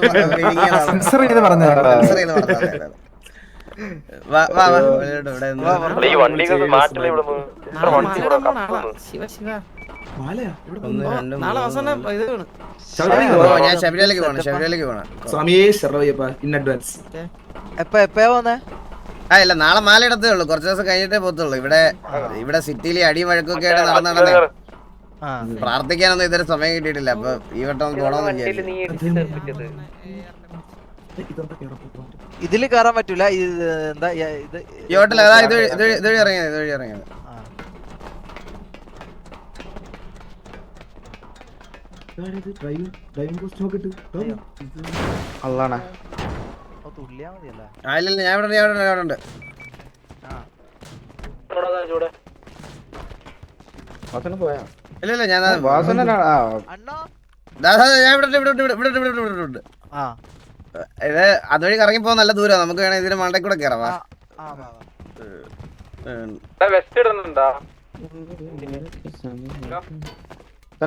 ശിവ മാലയാ ഇവിടെ ഒന്ന്, പോകുന്നു. രണ്ട്, നാളെ മൂന്ന്, അവസാനം നാല്. ഇത് വേണം. ശബരിമലയ്ക്ക് ഓ, പോകാം. ഞാൻ ശബരിമലയ്ക്ക് പോകണം. സ്വാമിയെ ശരണയ്യപ്പ ഇൻ അഡ്വാൻസ്. എപ്പയാ പോന്നെ? ആ ഇല്ല, നാളെ മാല ഇടത്തേ ഉള്ളൂ, കുറച്ച് ദിവസം കഴിഞ്ഞിട്ടേ പോകത്തുള്ളൂ. ഇവിടെ സിറ്റിയിൽ അടിയും വഴക്കൊക്കെ ആയിട്ട് നടന്നേ ആ പ്രാർത്ഥിക്കാനൊന്നും ഇതുവരെ സമയം കിട്ടിയിട്ടില്ല. അപ്പൊ ഈ വട്ടം ഒന്ന് പോകണമെന്ന് വിചാരിച്ചു. ഇതെന്താ കേറപ്പോ? ഇതില് കയറാൻ പറ്റൂല. ഇത് എന്താ ഇത് ഈ ഹോട്ടൽ അതാ ഇതുവഴി ഇറങ്ങിയത്. ആ. ഇതാണിത് ഡ്രൈവിംഗ് കോസ്റ്റ്യൂം ഒക്കെ ഇട്ട്. അള്ളാണ് ഓ, തുള്ളിയാ മതിയല്ല. ആ ഇല്ല, ഞാൻ ഇവിടെ ഉണ്ട്. വാസന പോയാ ഇല്ല ഞാൻ വാസന അണ്ണാ ഞാൻ ഇവിടെ ആ ഇത് അതുവഴി കറങ്ങി പോകാൻ നല്ല ദൂരം. നമുക്ക് വേണേ ഇതിന് മണ്ടയ്ക്ക് കൂടെ കയറാം. ആ വാ, വാ.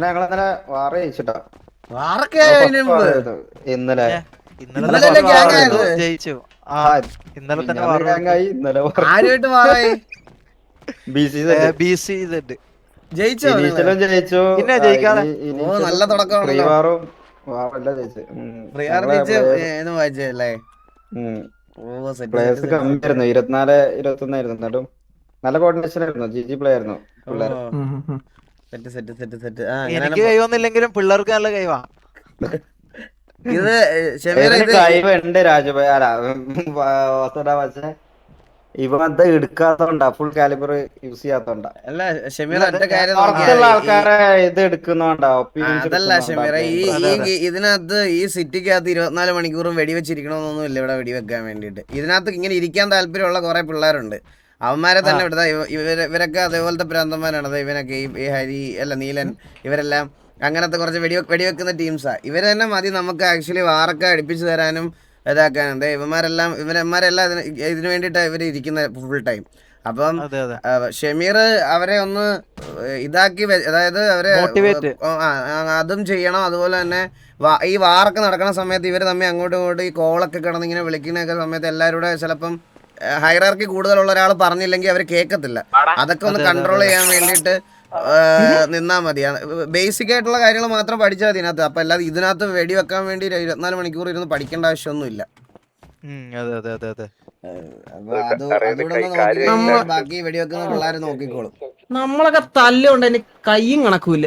ഞങ്ങളിന്നലെ വാറ ജയിച്ചിട്ടാ ആരൊക്കെ അതിന് മുമ്പ്? ഇന്നലെ ഇന്നലെ ഇന്നലെ തന്നെ gang വാർ ആയത്. ജയിച്ചു. ആ ഇന്നലെ തന്നെ ായി ഇന്നലെ ആരുമായിട്ട് മാറായി BC ജയിച്ചോ നിങ്ങള്? ഇനീഷ്യലും ജയിച്ചു. പിന്നെ ജയിക്കാതെ. ഓ, നല്ല തുടക്കമാണല്ലോ. ശ്രീവാറും വാറല്ല ജയിച്ചു. പ്രിയാർ ജയിച്ച് ഏത് വായിച്ചല്ലേ? ഓ പ്ലേയേഴ്സ് കമ്മിയായിരുന്നു, 24, 21 എന്നാലും നല്ല കോർഡിനേഷൻ ആയിരുന്നു. GG പ്ലേ ആയിരുന്നു പിള്ളേർ. സെറ്റ്. എനിക്ക് കൈവന്നില്ലെങ്കിലും പിള്ളേർക്ക് നല്ല കൈവാ. ഇത് ഷമീർ ഇത് കഴിവുണ്ട് രാജുഭായ്. പക്ഷെ ഇവ അത് എടുക്കാത്തോണ്ടാ, ഫുൾ കാലിബർ യൂസ് ചെയ്യാത്തോണ്ടാ. അല്ല ഷമീർ ഒറ്റ കാര്യം പുറത്തുള്ള നോക്കിയാ ആൾക്കാരെ ഇത് എടുക്കുന്നോണ്ടാ. അതല്ല ഷമീറ, ഇതിനകത്ത് ഈ സിറ്റിക്കകത്ത് 24 മണിക്കൂറും വെടിവെച്ചിരിക്കണമെന്നൊന്നും ഇല്ല ഇവിടെ വെടിവെക്കാൻ വേണ്ടിയിട്ട്. ഇതിനകത്ത് ഇങ്ങനെ ഇരിക്കാൻ താല്പര്യമുള്ള കുറെ പിള്ളേരുണ്ട്. അവന്മാരെ തന്നെ ഇവിടുത്തെ ഇവരൊക്കെ അതേപോലത്തെ പ്രാന്തന്മാരാണ്. ഇവനൊക്കെ ഈ ഹരി അല്ല നീലൻ, ഇവരെല്ലാം അങ്ങനത്തെ കുറച്ച് വെടിവെക്കുന്ന ടീംസാ. ഇവര് തന്നെ മതി നമുക്ക് ആക്ച്വലി വാറൊക്കെ അടുപ്പിച്ച് തരാനും ഇതാക്കാനും. ഇവന്മാരെല്ലാം ഇതിനു വേണ്ടിയിട്ടാണ് ഇവർ ഇരിക്കുന്നത് ഫുൾ ടൈം. അപ്പം ഷമീർ അവരെ ഒന്ന് ഇതാക്കി, അതായത് അവരെ അതും ചെയ്യണം. അതുപോലെ തന്നെ ഈ വാറൊക്കെ നടക്കുന്ന സമയത്ത് ഇവർ തമ്മിൽ അങ്ങോട്ടും ഇങ്ങോട്ടും ഈ കോളൊക്കെ കിടന്ന് ഇങ്ങനെ വിളിക്കുന്നൊക്കെ സമയത്ത് എല്ലാവരും കൂടെ ചിലപ്പം ഹൈറാർക്കി കൂടുതലുള്ള ഒരാൾ പറഞ്ഞില്ലെങ്കിൽ അവർ കേൾക്കത്തില്ല. അതൊക്കെ ഒന്ന് കൺട്രോൾ ചെയ്യാൻ വേണ്ടിയിട്ട് നിന്നാ മതി. ബേസിക് ആയിട്ടുള്ള കാര്യങ്ങൾ മാത്രം പഠിച്ചാൽ മതി ഇതിനകത്ത്. അപ്പൊ അല്ലാതെ ഇതിനകത്ത് വെടിവെക്കാൻ വേണ്ടി 24 മണിക്കൂർ ഇരുന്ന് പഠിക്കേണ്ട ആവശ്യമൊന്നുമില്ല. ബാക്കി വെടിവെക്കുന്ന പിള്ളേരെ നോക്കിക്കോളും. നമ്മളൊക്കെ തല്ലുകൊണ്ട് എനിക്ക് കയ്യും കണക്കൂല്ല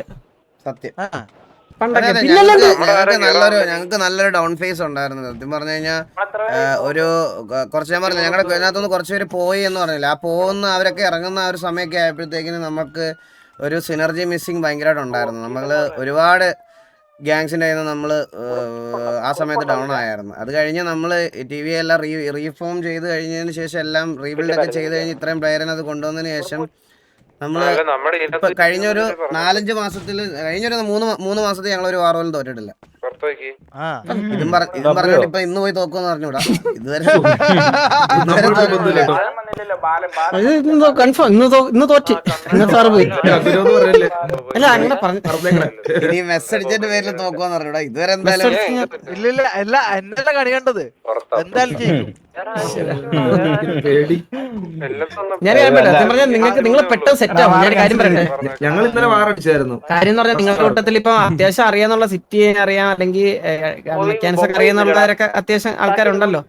സത്യം. പണ്ടൊക്കെ. ഞങ്ങൾക്ക് നല്ലൊരു ഡൗൺ ഫേസ് ഉണ്ടായിരുന്നു സത്യം പറഞ്ഞു കഴിഞ്ഞാൽ. ഒരു കുറച്ച് ഞാൻ പറഞ്ഞില്ല, ഞങ്ങളുടെ ഇതിനകത്തുനിന്ന് കുറച്ച് പേര് പോയി എന്ന് പറഞ്ഞില്ല. ആ പോകുന്ന അവരൊക്കെ ഇറങ്ങുന്ന ആ ഒരു സമയമൊക്കെ ആയപ്പോഴത്തേക്കിന് നമുക്ക് ഒരു സിനർജി മിസ്സിങ് ഭയങ്കരമായിട്ട് ഉണ്ടായിരുന്നു. നമ്മൾ ഒരുപാട് ഗ്യാങ്സിൻ്റെ കയ്യിൽ നിന്ന് നമ്മൾ ആ സമയത്ത് ഡൗൺ ആയിരുന്നു. അത് കഴിഞ്ഞ് നമ്മൾ TV എല്ലാം റീഫോം ചെയ്ത് കഴിഞ്ഞതിന് ശേഷം എല്ലാം റീബിൽഡൊക്കെ ചെയ്ത് കഴിഞ്ഞ് ഇത്രയും പ്ലെയറിനെ അത് കൊണ്ടുവന്നതിന് ശേഷം നമ്മൾ ഇപ്പൊ കഴിഞ്ഞൊരു 4-5 മാസത്തിൽ കഴിഞ്ഞൊരു 3 മാസത്തിൽ ഞങ്ങൾ ഒരു വാറോലും തോറ്റിട്ടില്ല. ഇതും പറഞ്ഞിട്ട് ഇപ്പൊ ഇന്ന് പോയി തോക്കുമെന്ന് പറഞ്ഞൂടാ. ഇതുവരെ കൺഫേം ഇന്ന് തോറ്റ്. ഇന്ന് സാറ് പോയി. അല്ല അങ്ങനെ പറഞ്ഞു. ഇനി മെസ്സ് അടിച്ചതിന്റെ പേരിൽ തോക്കുമെന്ന് പറഞ്ഞൂടാ. ഇതുവരെ എന്തായാലും ഇല്ല അല്ല എന്നല്ല കണി കണ്ടത് എന്തായാലും ചെയ്യും. ഞാൻ കാര്യം പറയട്ടെ, സത്യം പറഞ്ഞാൽ നിങ്ങൾ പെട്ടെന്ന് സെറ്റ് ആവും. ഞാൻ കാര്യം പറയട്ടെ, ഞങ്ങൾ ഇന്നലെ വാറടിച്ചായിരുന്നു. കാര്യം എന്ന് പറഞ്ഞാൽ നിങ്ങളുടെ കൂട്ടത്തിൽ ഇപ്പൊ അത്യാവശ്യം അറിയാന്നുള്ള സിറ്റിയെ അറിയാം, അല്ലെങ്കിൽ മെക്കാനിക്സ് ഒക്കെ അറിയാന്നുള്ളവരൊക്കെ അത്യാവശ്യം ആൾക്കാരുണ്ടല്ലോ.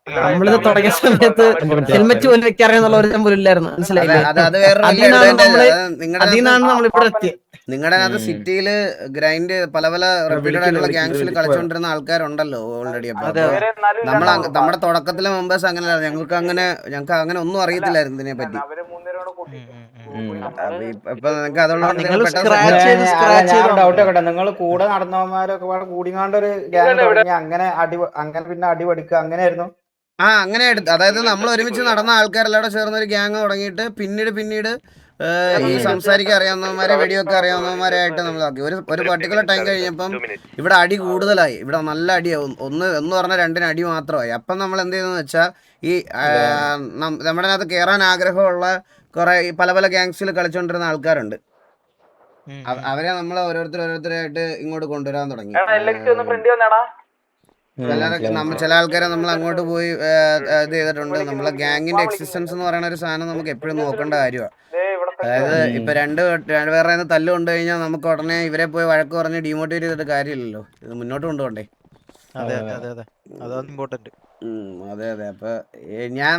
നമ്മളിത് തുടങ്ങിയ സമയത്ത് ഹെൽമെറ്റ് പോലും വെക്കാറിയാന്നുള്ള ഒരു പോലും ഇല്ലായിരുന്നു. മനസ്സിലായില്ലേ? അതിനാണ് നമ്മളിവിടെ എത്തിയത്. നിങ്ങളുടെ അകത്ത് സിറ്റിയില് ഗ്രൈൻഡ് പല റെപ്യൂട്ടഡ് ആയിട്ടുള്ള ഗ്യാങ്സിൽ കളിച്ചോണ്ടിരുന്ന ആൾക്കാരുണ്ടല്ലോ ഓൾറെഡി. അപ്പൊ നമ്മുടെ തുടക്കത്തിലെ മെമ്പേഴ്സ് അങ്ങനെയല്ല. ഞങ്ങൾക്ക് അങ്ങനെ ഒന്നും അറിയത്തില്ലായിരുന്നു ഇതിനെ പറ്റി. ഇപ്പൊ നിങ്ങൾക്ക് അതുകൊണ്ട് ഡൗട്ട് ഒക്കെ നിങ്ങൾ കൂടെ നടന്നവന്മാരൊക്കെ കൂടിങ്ങാണ്ട് ഒരു ഗ്യാങ് തുടങ്ങി, അങ്ങനെ പിന്നെ അടി പഠിക്കുക അങ്ങനെയായിരുന്നു. അങ്ങനെ എടുത്ത്, അതായത് നമ്മൾ ഒരുമിച്ച് നടന്ന ആൾക്കാരെല്ലാം ചേർന്ന ഒരു ഗ്യാങ് തുടങ്ങിയിട്ട് പിന്നീട് ഈ സംസാരിക്കാൻ അറിയാവുന്നവന്മാരെ വെടിയൊക്കെ അറിയാവുന്നവന്മാരായിട്ട് നമ്മളാക്കി. ഒരു പർട്ടിക്കുലർ ടൈം കഴിഞ്ഞപ്പം ഇവിടെ അടി കൂടുതലായി. ഇവിടെ നല്ല അടിയാവും. ഒന്ന് പറഞ്ഞാൽ 2 അടി മാത്രമായി. അപ്പം നമ്മൾ എന്ത് ചെയ്തെന്ന് വെച്ചാൽ ഈ നമ്മുടെ അകത്ത് കയറാൻ ആഗ്രഹമുള്ള കുറെ പല ഗ്യാങ്സിൽ കളിച്ചോണ്ടിരുന്ന ആൾക്കാരുണ്ട്. അവരെ നമ്മൾ ഓരോരുത്തരായിട്ട് ഇങ്ങോട്ട് കൊണ്ടുവരാൻ തുടങ്ങി. ചില ആൾക്കാരെ നമ്മൾ അങ്ങോട്ട് പോയി ഇത് ചെയ്തിട്ടുണ്ട്. നമ്മളെ ഗ്യാങ്ങിന്റെ എക്സിസ്റ്റൻസ് എന്ന് പറയുന്ന ഒരു സാധനം നമുക്ക് എപ്പോഴും നോക്കേണ്ട കാര്യമാണ്. അതായത് ഇപ്പൊ രണ്ടുപേരുടെ തല്ല് കൊണ്ടു കഴിഞ്ഞാൽ നമുക്ക് ഉടനെ ഇവരെ പോയി വഴക്ക് പറഞ്ഞ് ഡിമോട്ടിവേറ്റ് ചെയ്തിട്ട് കാര്യമില്ലല്ലോ, ഇത് മുന്നോട്ട് കൊണ്ടുപോണ്ടേ. അതെ അതെ അതെ അതെ, അതാണ് ഇമ്പോർട്ടന്റ്. അതെ അതെ. അപ്പൊ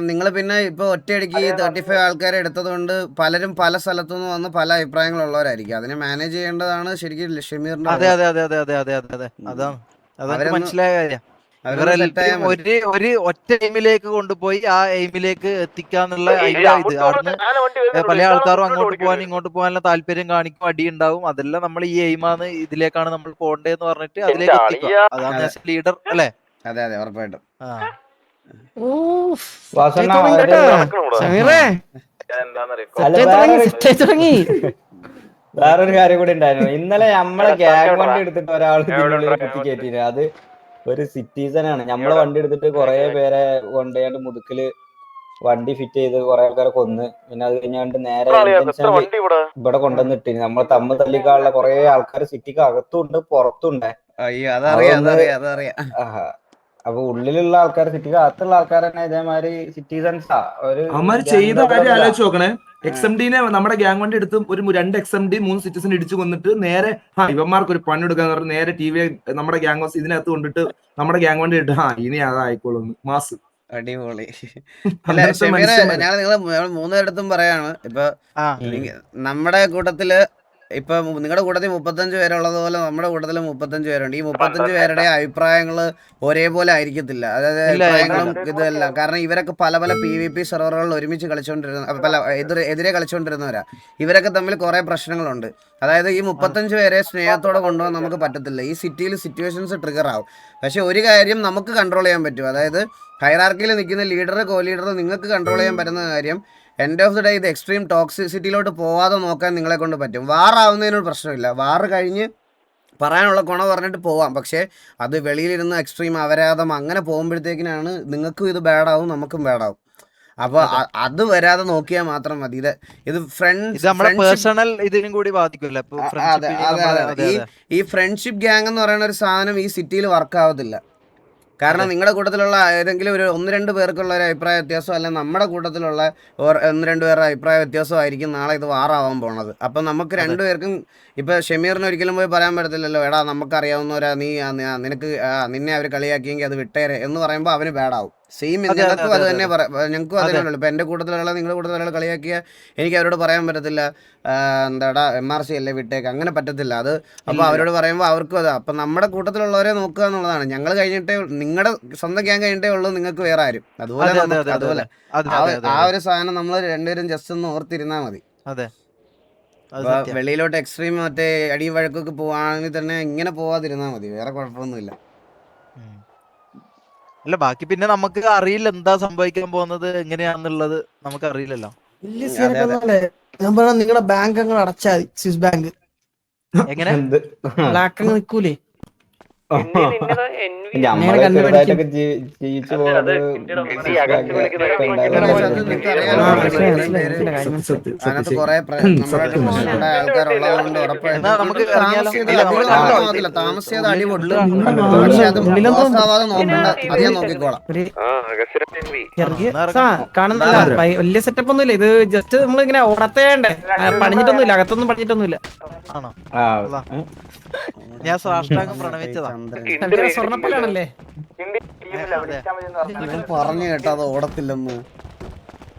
നിങ്ങൾ പിന്നെ ഇപ്പൊ ഒറ്റയടിക്ക് 35 ആൾക്കാരെ എടുത്തത് കൊണ്ട് പലരും പല സ്ഥലത്തുനിന്ന് വന്ന് പല അഭിപ്രായങ്ങളുള്ളവരായിരിക്കും. അതിനെ മാനേജ് ചെയ്യേണ്ടതാണ് ശരിക്കും ഷമീറിന്റെ. അതെ അതെ അതെ അതെ അതെ അതെ അതെ അതെ, അതാണ് അതൊക്കെ മനസ്സിലായ കാര്യം. അവരെല്ലാം ഒരു ഒറ്റ എയിമിലേക്ക് കൊണ്ടുപോയി ആ എയിമിലേക്ക് എത്തിക്കാന്നുള്ള അതിന്റെ ഇത് അവിടുന്ന് പല ആൾക്കാരും അങ്ങോട്ട് പോകാനും ഇങ്ങോട്ട് പോകാനുള്ള താല്പര്യം കാണിക്കും, അടി ഉണ്ടാവും. അതെല്ലാം നമ്മൾ ഈ എയിമാണ്, ഇതിലേക്കാണ് നമ്മൾ പോകേണ്ടതെന്ന് പറഞ്ഞിട്ട് അതിലേക്ക് എത്തിക്കുക. അതാണ് ലീഡർ അല്ലേ? അതെ അതെ, ഉറപ്പായിട്ടും. വേറൊരു കാര്യം കൂടി ഉണ്ടായിരുന്നു. ഇന്നലെ നമ്മളെ ഗ്യാങ് വണ്ടി എടുത്തിട്ട് ഒരാൾ ഇതിനുള്ളിൽ കുത്തി കയറ്റിന്. അത് ഒരു സിറ്റിസൺ ആണ്. നമ്മളെ വണ്ടി എടുത്തിട്ട് കുറെ പേരെ കൊണ്ടുപോയാണ്ട് മുതുക്കില് വണ്ടി ഫിറ്റ് ചെയ്ത് കുറെ ആൾക്കാരെ കൊന്ന്. പിന്നെ അത് കഴിഞ്ഞാണ്ട് നേരെ ഇവിടെ കൊണ്ടുവന്നിട്ട് നമ്മൾ തമ്മിൽ തല്ലിക്കാനുള്ള കുറെ ആൾക്കാർ സിറ്റിക്ക് അകത്തുണ്ട് പുറത്തുണ്ട്. അയ്യോ, അതറിയാം അതറിയാം. അപ്പൊ ഉള്ളിലുള്ള ആൾക്കാർ സിറ്റിക്ക് അകത്തുള്ള ആൾക്കാർ തന്നെ ഇതേമാതിരി സിറ്റിസൺസാ. അവന്മാര് ചെയ്ത കാര്യം ആലോചിച്ച് നോക്കണേ. XMD-നെ നമ്മുടെ ഗ്യാങ് വണ്ടി എടുത്ത് ഒരു 2 XMD 3 സിറ്റിസൺ ഇടിച്ചു കൊന്നിട്ട് നേരെ ഇവന്മാർക്ക് ഒരു പണി എടുക്കാന്ന് പറഞ്ഞ് നേരെ TV നമ്മുടെ ഗ്യാങ് ഹൗസ് ഇതിനകത്ത് കൊണ്ടിട്ട് നമ്മുടെ ഗ്യാങ് വണ്ടി ഇട്ട് ഇനി അതായിക്കോളും മാസ്. അടിപൊളി. അല്ല ഷമീറെ, ഞാൻ നിങ്ങൾ 3 പേരടുത്തും പറയാണ്, ഇപ്പൊ നമ്മുടെ കൂട്ടത്തില് ഇപ്പൊ നിങ്ങളുടെ കൂട്ടത്തിൽ 35 പേരുള്ളത് പോലെ നമ്മുടെ കൂട്ടത്തിൽ 35 പേരുണ്ട്. ഈ 35 പേരുടെ അഭിപ്രായങ്ങൾ ഒരേപോലെ ആയിരിക്കത്തില്ല. അതായത് അഭിപ്രായങ്ങളും ഇതല്ല. കാരണം ഇവരൊക്കെ പല പല PvP സെർവറുകളിൽ ഒരുമിച്ച് കളിച്ചുകൊണ്ടിരുന്ന എതിരെ കളിച്ചുകൊണ്ടിരുന്നവരാ. ഇവരൊക്കെ തമ്മിൽ കുറെ പ്രശ്നങ്ങളുണ്ട്. അതായത് ഈ 35 പേരെ സ്നേഹത്തോടെ കൊണ്ടുപോകാൻ നമുക്ക് പറ്റത്തില്ല. ഈ സിറ്റിയിൽ സിറ്റുവേഷൻസ് ട്രിഗർ ആവും. പക്ഷെ ഒരു കാര്യം നമുക്ക് കൺട്രോൾ ചെയ്യാൻ പറ്റും. അതായത് ഹൈറാർക്കിയിൽ നിൽക്കുന്ന ലീഡർ, കോ ലീഡർ നിങ്ങൾക്ക് കൺട്രോൾ ചെയ്യാൻ പറ്റുന്ന കാര്യം എൻഡ് ഓഫ് ദി ഡേ ഇത് എക്സ്ട്രീം ടോക്സിസിറ്റിയിലോട്ട് പോവാതെ നോക്കാൻ നിങ്ങളെ കൊണ്ട് പറ്റും. വാറാവുന്നതിനൊരു പ്രശ്നമില്ല. വാറ് കഴിഞ്ഞ് പറയാനുള്ള ഗുണ പറഞ്ഞിട്ട് പോവാം. പക്ഷേ അത് വെളിയിലിരുന്ന് എക്സ്ട്രീം അപരാധം അങ്ങനെ പോകുമ്പോഴത്തേക്കിനാണ് നിങ്ങൾക്കും ഇത് ബാഡാവും നമുക്കും ബാഡാവും. അപ്പൊ അത് വരാതെ നോക്കിയാൽ മാത്രം മതി. ഇത് പേഴ്സണൽ ഇതിനും കൂടി ബാധിക്കില്ല. ഈ ഫ്രണ്ട്ഷിപ്പ് ഗ്യാങ് എന്ന് പറയുന്ന ഒരു സാധനം ഈ സിറ്റിയിൽ വർക്ക് ആവത്തില്ല. കാരണം നിങ്ങളുടെ കൂട്ടത്തിലുള്ള ഏതെങ്കിലും ഒരു 1-2 പേർക്കുള്ള ഒരു അഭിപ്രായ വ്യത്യാസം, അല്ലെങ്കിൽ നമ്മുടെ കൂട്ടത്തിലുള്ള 1-2 പേരുടെ അഭിപ്രായ വ്യത്യാസമായിരിക്കും നാളെ ഇത് വാറാവാൻ പോണത്. അപ്പം നമുക്ക് 2 പേർക്കും ഇപ്പൊ ഷമീറിന് ഒരിക്കലും പോയി പറയാൻ പറ്റത്തില്ലല്ലോ, എടാ നമുക്കറിയാവുന്നവരാ, നിനക്ക് നിന്നെ അവർ കളിയാക്കിയെങ്കിൽ അത് വിട്ടേരെ എന്ന് പറയുമ്പോൾ അവന് ബാഡാവും. സെയിം ഞങ്ങൾക്കും അത് തന്നെ ഞങ്ങൾക്കും അതിനുള്ളൂ. ഇപ്പൊ എന്റെ കൂട്ടത്തിലുള്ള നിങ്ങളുടെ കൂട്ടത്തിലുള്ള കളിയാക്കിയ എനിക്ക് അവരോട് പറയാൻ പറ്റത്തില്ല, എന്താടാ MRC അല്ലേ വിട്ടേക്ക്, അങ്ങനെ പറ്റത്തില്ല. അത് അപ്പൊ അവരോട് പറയുമ്പോൾ അവർക്കും അതാ. അപ്പൊ നമ്മുടെ കൂട്ടത്തിലുള്ളവരെ നോക്കുക എന്നുള്ളതാണ്. ഞങ്ങൾ കഴിഞ്ഞിട്ടേ, നിങ്ങളുടെ സ്വന്തം ഗ്യാങ് കഴിഞ്ഞിട്ടേ ഉള്ളൂ നിങ്ങൾക്ക് വേറെ ആരും. അതുപോലെ ആ ഒരു സാധനം നമ്മൾ രണ്ടുപേരും ജസ്റ്റ് ഒന്ന് ഓർത്തിരുന്നാ മതി. വെളിയിലോട്ട് എക്സ്ട്രീം മറ്റേ അടി വഴക്കൊക്കെ പോവാണെങ്കിൽ തന്നെ ഇങ്ങനെ പോവാതിരുന്നാ മതി, വേറെ കുഴപ്പമൊന്നുമില്ല. അല്ല ബാക്കി പിന്നെ നമുക്ക് അറിയില്ല എന്താ സംഭവിക്കാൻ പോകുന്നത് എങ്ങനെയാന്നുള്ളത് നമുക്ക് അറിയില്ലല്ലോ. ഞാൻ പറഞ്ഞ നിങ്ങളുടെ ബാങ്ക് അങ്ങ് അടച്ചാൽ മതി. സ്വിസ് ബാങ്ക് എങ്ങനെ ബ്ലാക്ക് അങ്ങ് നിക്കൂലേ? നമ്മളെ ചെറുതായിട്ടൊക്കെ ജീവിച്ചു പോകുന്നത് അതിനകത്ത് കുറെ ആൾക്കാരുള്ളതുകൊണ്ട് താമസിയാതെ അടി പൊട്ടും. പക്ഷെ അത് മോശമാവാതെ നോക്കണ്ട, അത് ഞാൻ നോക്കിക്കോളാം. കാണുന്നില്ല, വലിയ സെറ്റപ്പ് ഒന്നുമില്ല. ഇത് ജസ്റ്റ് നമ്മൾ ഇങ്ങനെ ഓടത്തേണ്ടേ, പണിഞ്ഞിട്ടൊന്നുമില്ല, അകത്തൊന്നും പണിഞ്ഞിട്ടൊന്നുമില്ല. ആണോ? ഞാൻ സാഷ്ടാംഗം പ്രണമിച്ചതാ. സ്വർണ്ണപ്പലാണല്ലേ പറഞ്ഞു കേട്ടോ അത് ഓടത്തില്ലെന്ന്.